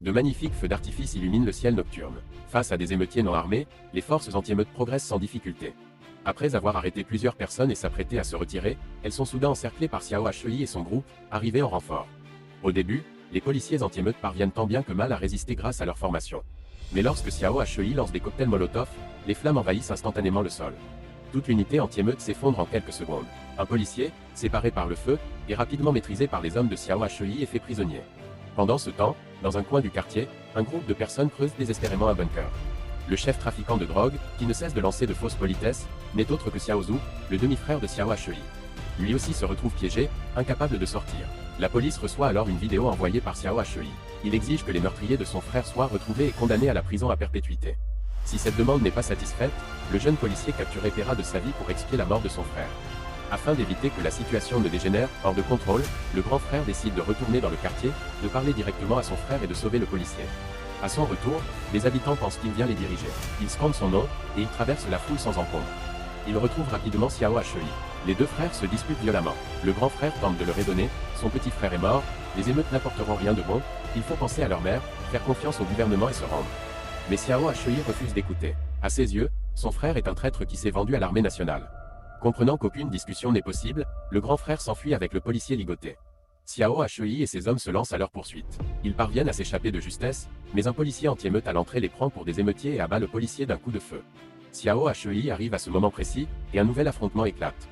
De magnifiques feux d'artifice illuminent le ciel nocturne. Face à des émeutiers non armés, les forces anti-émeutes progressent sans difficulté. Après avoir arrêté plusieurs personnes et s'apprêter à se retirer, elles sont soudain encerclées par Xiao Hei et son groupe, arrivés en renfort. Au début, les policiers anti-émeutes parviennent tant bien que mal à résister grâce à leur formation. Mais lorsque Xiao Hei lance des cocktails Molotov, les flammes envahissent instantanément le sol. Toute l'unité anti-émeute s'effondre en quelques secondes. Un policier, séparé par le feu, est rapidement maîtrisé par les hommes de Xiao Hei et fait prisonnier. Pendant ce temps, dans un coin du quartier, un groupe de personnes creuse désespérément un bunker. Le chef trafiquant de drogue, qui ne cesse de lancer de fausses politesses, n'est autre que Xiao Zhu, le demi-frère de Xiao Hei. Lui aussi se retrouve piégé, incapable de sortir. La police reçoit alors une vidéo envoyée par Xiao Hei. Il exige que les meurtriers de son frère soient retrouvés et condamnés à la prison à perpétuité. Si cette demande n'est pas satisfaite, le jeune policier capturé paiera de sa vie pour expier la mort de son frère. Afin d'éviter que la situation ne dégénère, hors de contrôle, le grand frère décide de retourner dans le quartier, de parler directement à son frère et de sauver le policier. À son retour, les habitants pensent qu'il vient les diriger. Ils scandent son nom, et il traverse la foule sans encombre. Il retrouve rapidement Xiao Hei. Les deux frères se disputent violemment. Le grand frère tente de le raisonner, son petit frère est mort, les émeutes n'apporteront rien de bon, il faut penser à leur mère, faire confiance au gouvernement et se rendre. Mais Xiao Hei refuse d'écouter. À ses yeux, son frère est un traître qui s'est vendu à l'armée nationale. Comprenant qu'aucune discussion n'est possible, le grand frère s'enfuit avec le policier ligoté. Xiao Hei et ses hommes se lancent à leur poursuite. Ils parviennent à s'échapper de justesse, mais un policier anti-émeute à l'entrée les prend pour des émeutiers et abat le policier d'un coup de feu. Xiao Hei arrive à ce moment précis, et un nouvel affrontement éclate.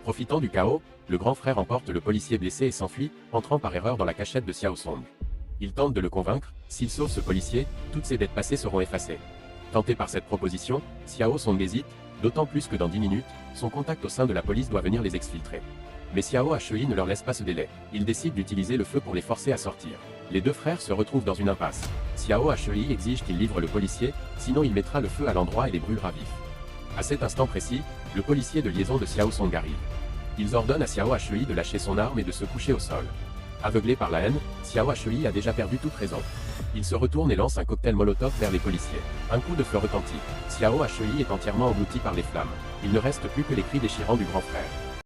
Profitant du chaos, le grand frère emporte le policier blessé et s'enfuit, entrant par erreur dans la cachette de Xiao Song. Il tente de le convaincre, s'il sauve ce policier, toutes ses dettes passées seront effacées. Tenté par cette proposition, Xiao Song hésite, d'autant plus que dans 10 minutes, son contact au sein de la police doit venir les exfiltrer. Mais Xiao Hei ne leur laisse pas ce délai. Il décide d'utiliser le feu pour les forcer à sortir. Les deux frères se retrouvent dans une impasse. Xiao Hei exige qu'il livre le policier, sinon il mettra le feu à l'endroit et les brûlera vifs. À cet instant précis, le policier de liaison de Xiao Song arrive. Ils ordonnent à Xiao Hei de lâcher son arme et de se coucher au sol. Aveuglé par la haine, Xiao Hei a déjà perdu toute raison. Il se retourne et lance un cocktail Molotov vers les policiers. Un coup de feu retentit. Xiao Hei est entièrement englouti par les flammes. Il ne reste plus que les cris déchirants du grand frère.